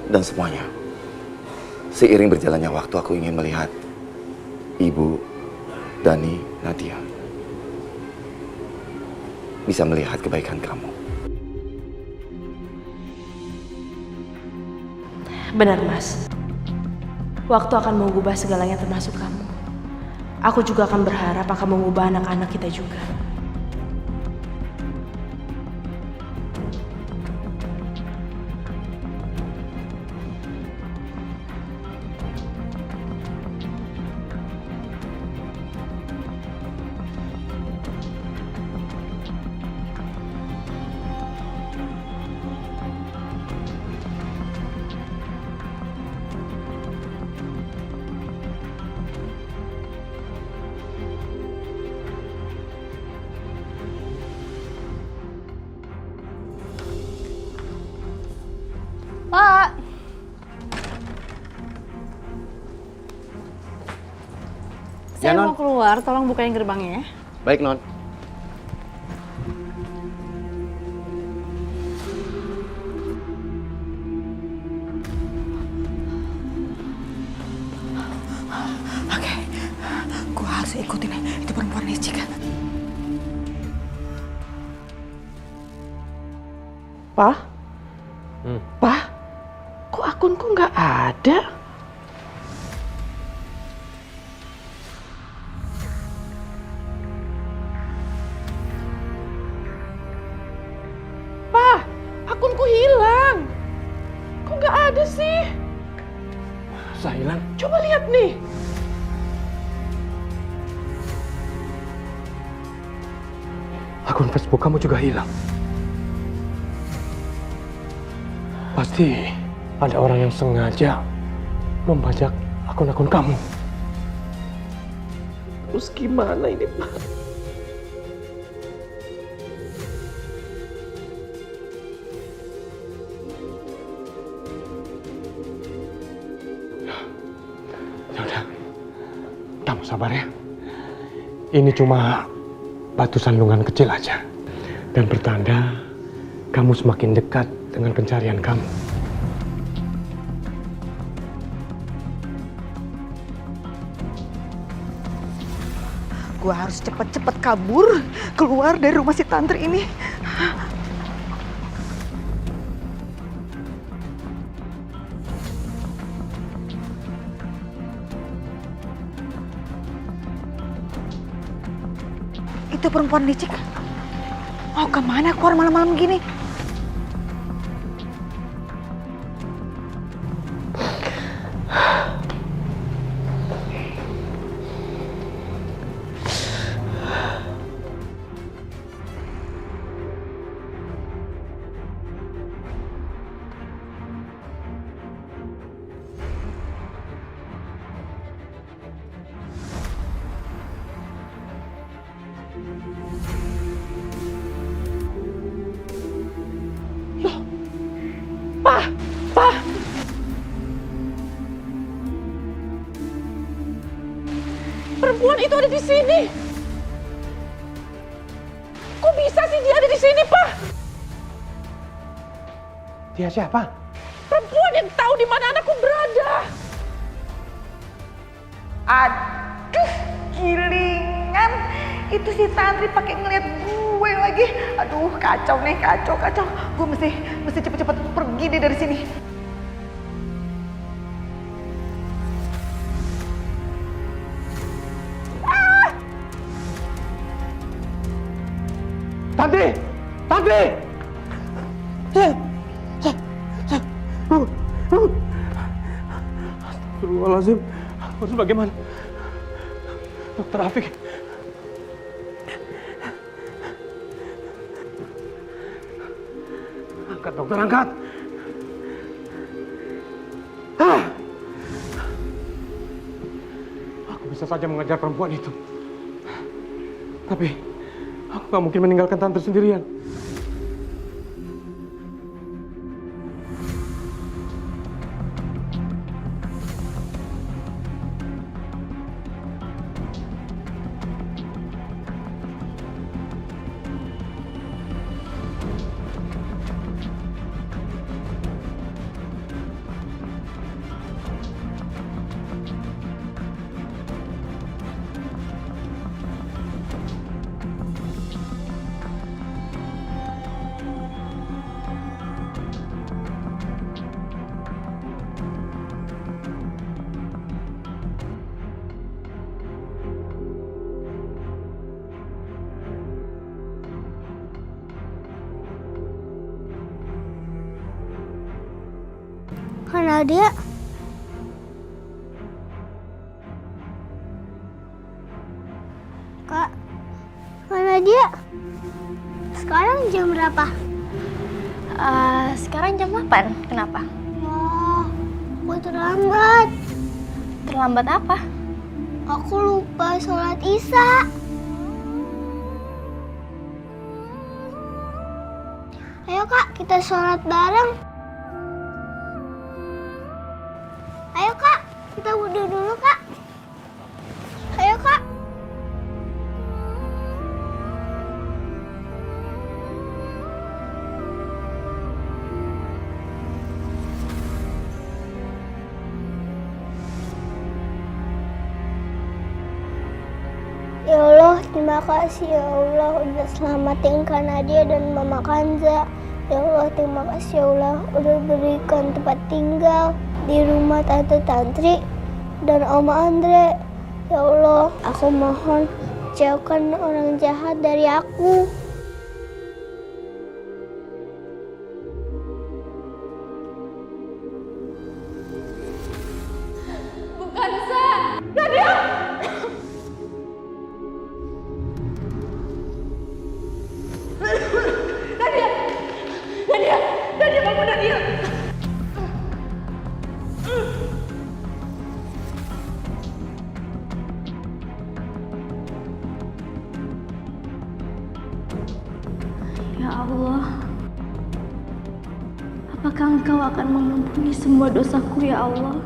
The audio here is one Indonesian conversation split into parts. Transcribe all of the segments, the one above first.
dan semuanya. Seiring berjalannya waktu, aku ingin melihat Ibu, Dani, Nadia bisa melihat kebaikan kamu. Benar, Mas. Waktu akan mengubah segalanya termasuk kamu. Aku juga akan berharap akan mengubah anak-anak kita juga. Pak. Saya Ya, Non. mau keluar, tolong bukain gerbangnya ya. Baik, Non. Oke, gua harus ikutin itu perempuan licik. Pak? Pak? Kok akunku nggak ada? Pak, akunku hilang. Kok nggak ada sih? Masa hilang? Coba lihat nih. Akun Facebook kamu juga hilang. Pasti ada orang yang sengaja membajak akun-akun kamu. Terus gimana ini, Pak? Ya udah, kamu sabar ya. Ini cuma batu sandungan kecil aja. Dan pertanda kamu semakin dekat dengan pencarian kamu. Gua harus cepet-cepet kabur keluar dari rumah si tantri ini. Itu perempuan licik. Mau kemana keluar malam-malam gini? Perempuan itu ada di sini. Kok bisa sih dia ada di sini, Pak? Dia siapa? Perempuan yang tahu di mana anakku berada. Aduh, gilingan. Itu si tantri pakai ngeliat gue lagi. Aduh, kacau nih, kacau. Gue mesti cepet-cepet pergi deh dari sini. Tanti! Tanti! Astagfirullahaladzim. Harus bagaimana? Dokter Afik. Angkat, dokter, angkat. Aku bisa saja mengejar perempuan itu. Tapi aku gak mungkin meninggalkan tante sendirian. Kak Nadia. Kak Nadia. Sekarang jam berapa? Sekarang jam 8. Kenapa? Wah, aku terlambat. Terlambat apa? Aku lupa sholat Isya. Ayo Kak, kita sholat bareng. Ayo Kak, kita wudhu dulu Kak. Ayo Kak. Ya Allah, terima kasih ya Allah udah selamatin Kak Nadia dan Mama Kanza. Ya Allah, terima kasih ya Allah udah berikan tempat tinggal di rumah Tante Tantri dan Oma Andre. Ya Allah, aku mohon jauhkan orang jahat dari aku. Ya Allah, apakah Engkau akan mengampuni semua dosaku ya Allah?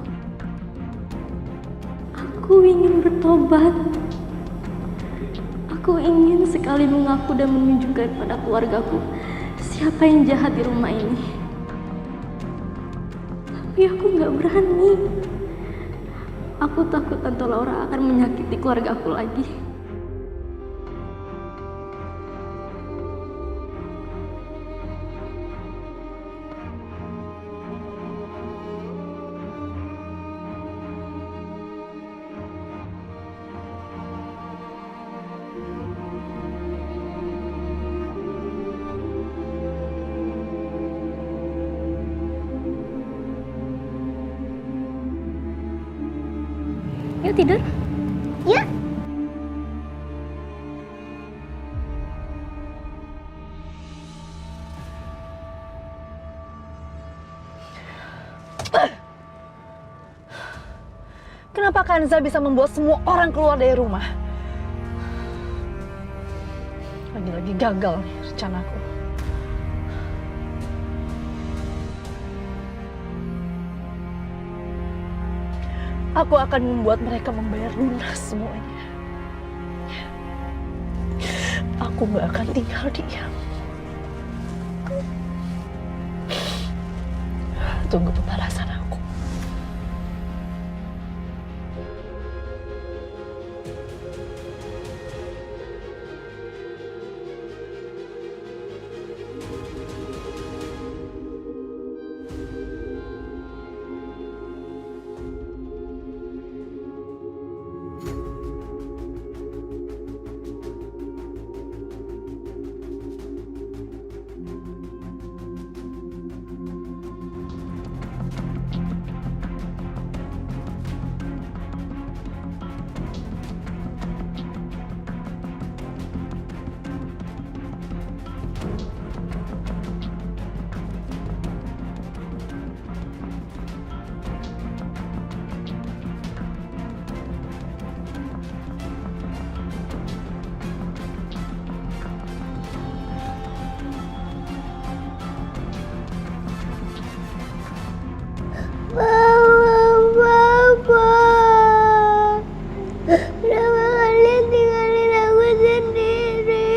Aku ingin bertobat. Aku ingin sekali mengaku dan menunjukkan pada keluargaku siapa yang jahat di rumah ini. Tapi aku nggak berani. Aku takut Tante Laura akan menyakiti keluargaku lagi. Yuk tidur. Ya. Kenapa Kanza bisa membuat semua orang keluar dari rumah? Lagi-lagi gagal nih rencanaku. Aku akan membuat mereka membayar lunas semuanya. Aku gak akan tinggal diam. Tunggu pembalasan aku. Kenapa kalian tinggalin aku sendiri?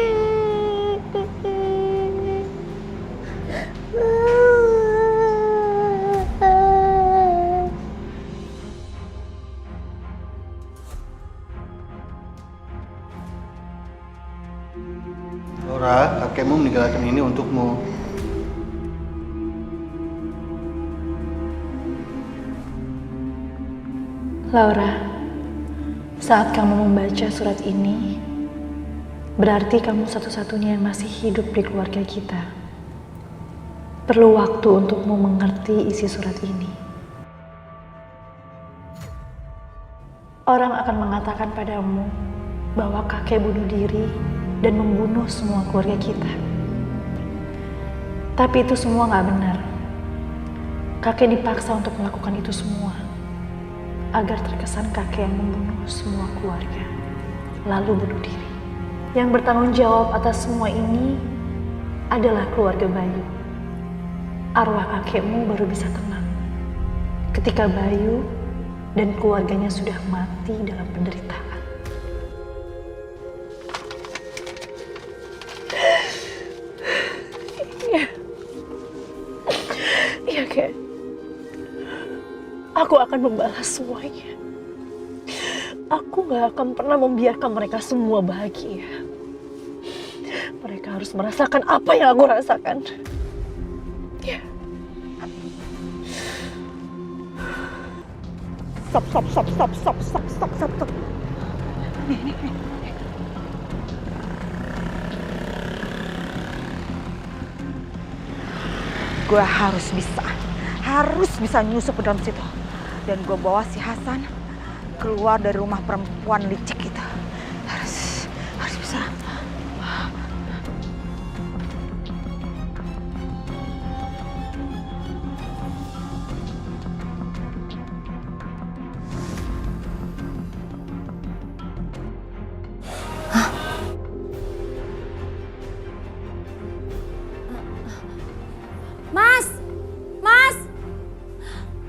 Laura, kakekmu meninggalkan ini untukmu. Laura, saat kamu membaca surat ini, berarti kamu satu-satunya yang masih hidup di keluarga kita. Perlu waktu untukmu mengerti isi surat ini. Orang akan mengatakan padamu bahwa kakek bunuh diri dan membunuh semua keluarga kita. Tapi itu semua nggak benar. Kakek dipaksa untuk melakukan itu semua agar terkesan kakek yang membunuh semua keluarga, lalu bunuh diri. Yang bertanggung jawab atas semua ini adalah keluarga Bayu. Arwah kakekmu baru bisa tenang ketika Bayu dan keluarganya sudah mati dalam penderitaan. Iya, Kek. Aku akan membalas semuanya. Aku gak akan pernah membiarkan mereka semua bahagia. Mereka harus merasakan apa yang aku rasakan. Ya. Stop. Nih. Gue harus bisa nyusup ke dalam situ. Dan gue bawa si Hasan keluar dari rumah perempuan licik itu. Harus bisa.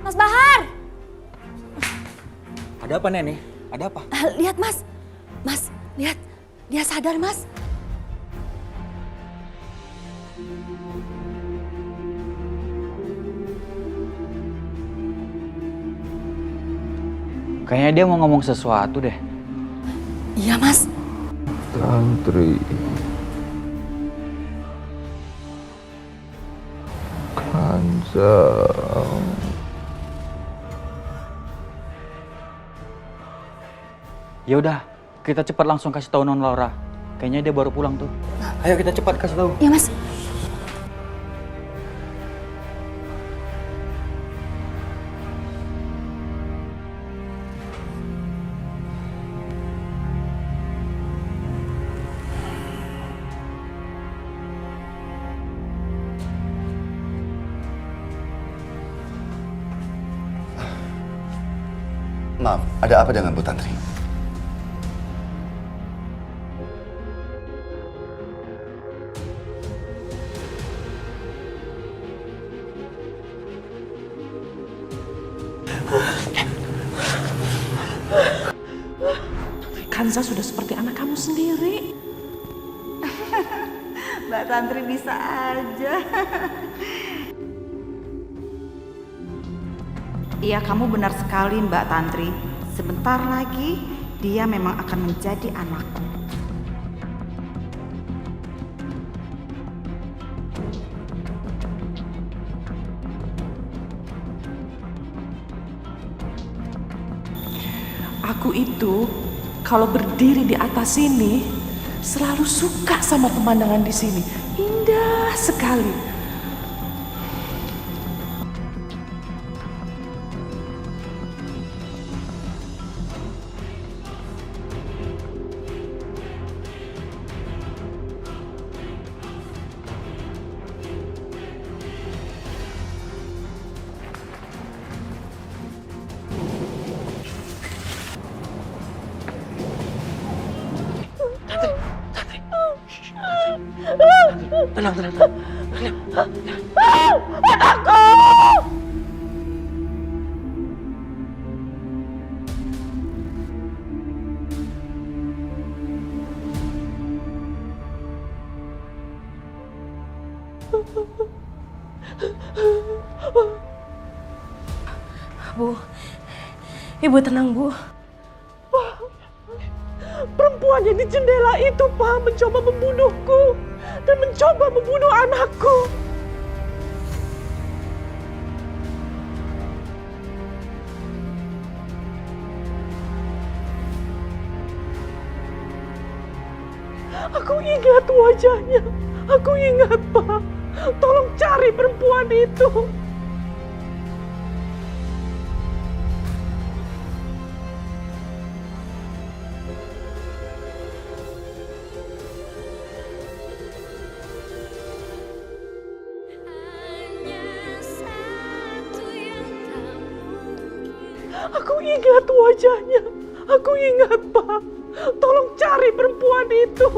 Mas Bahar! Ada apa, Nenek? Ada apa? Lihat, Mas. Mas, lihat. Dia sadar, Mas. Kayaknya dia mau ngomong sesuatu deh. Iya, Mas. Tantri. Kanza. Ya udah, kita cepat langsung kasih tahu Non Laura. Kayaknya dia baru pulang tuh. Ayo kita cepat kasih tahu. Iya, Mas. Maaf, ada apa dengan Bu Tantri? Kanza sudah seperti anak kamu sendiri. Mbak Tantri bisa aja. Iya, kamu benar sekali Mbak Tantri. Sebentar lagi dia memang akan menjadi anakku. Aku itu kalau berdiri di atas sini selalu suka sama pemandangan di sini. Indah sekali. Tenang. Bu, Ibu tenang, Bu. Perempuan yang di jendela itu, Pak, mencoba membunuhku dan mencoba membunuh anakku. Aku ingat wajahnya. Aku ingat, Pak. Tolong cari perempuan itu. Aku ingat wajahnya. Aku ingat, Pak. Tolong cari perempuan itu.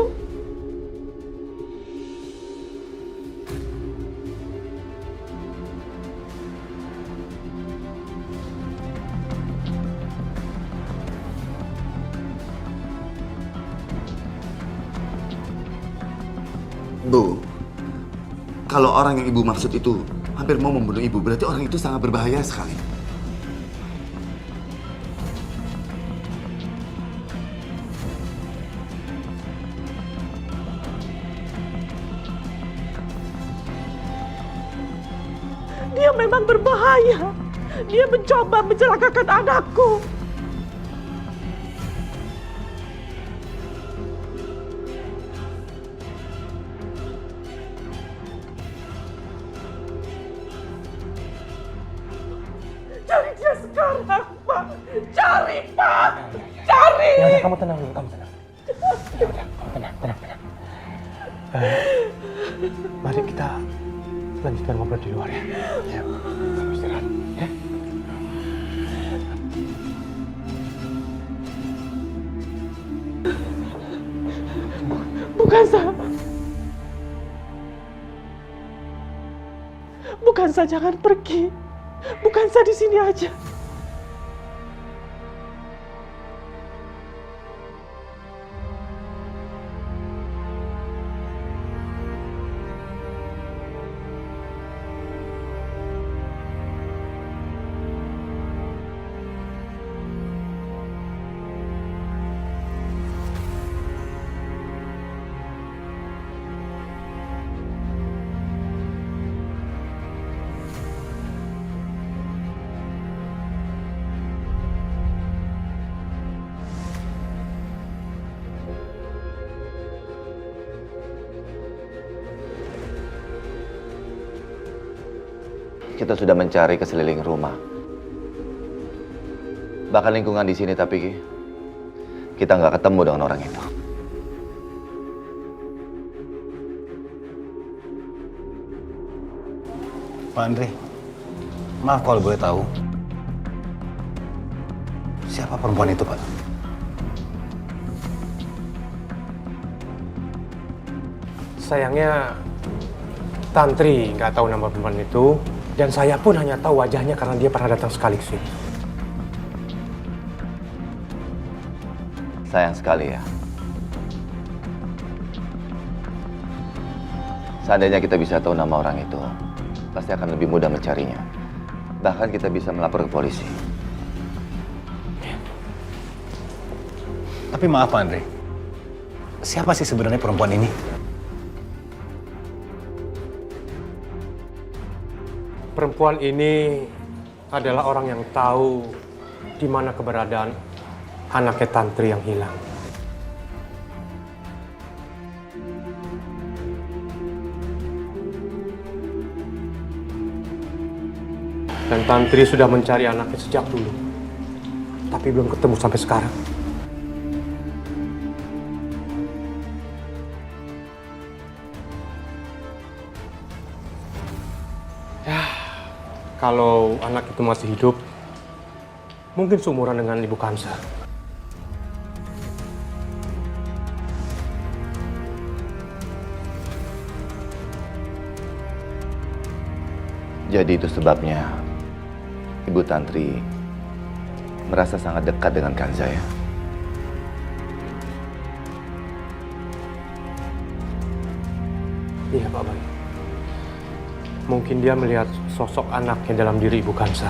Bu, kalau orang yang ibu maksud itu hampir mau membunuh ibu, berarti orang itu sangat berbahaya sekali. Dia memang berbahaya. Dia mencoba mencelakakan anakku. Cari dia sekarang, Pak. Cari, Pak. Cari. Ya udah, kamu tenang dulu, kamu tenang. Ya udah, kamu tenang. Mari kita lanjutkan ngobrol di luar ya. Ya, kamu istirahat ya. Bukansa jangan pergi. Bukansa di sini aja. Kita sudah mencari ke seliling rumah. Bahkan lingkungan di sini, tapi kita nggak ketemu dengan orang itu. Pak Andri, maaf kalau boleh tahu. Siapa perempuan itu, Pak? Sayangnya Tantri nggak tahu nama perempuan itu, dan saya pun hanya tahu wajahnya karena dia pernah datang sekali ke sini. Sayang sekali ya. Seandainya kita bisa tahu nama orang itu, pasti akan lebih mudah mencarinya. Bahkan kita bisa melapor ke polisi. Tapi maaf, Pak Andri. Siapa sih sebenarnya perempuan ini? Perempuan ini adalah orang yang tahu di mana keberadaan anaknya Tantri yang hilang. Dan Tantri sudah mencari anaknya sejak dulu, tapi belum ketemu sampai sekarang. Kalau anak itu masih hidup, mungkin seumuran dengan Ibu Kansa. Jadi itu sebabnya Ibu Tantri merasa sangat dekat dengan Kanza ya? Iya, Pak Bayu. Mungkin dia melihat sosok anaknya dalam diri Ibu Kansa.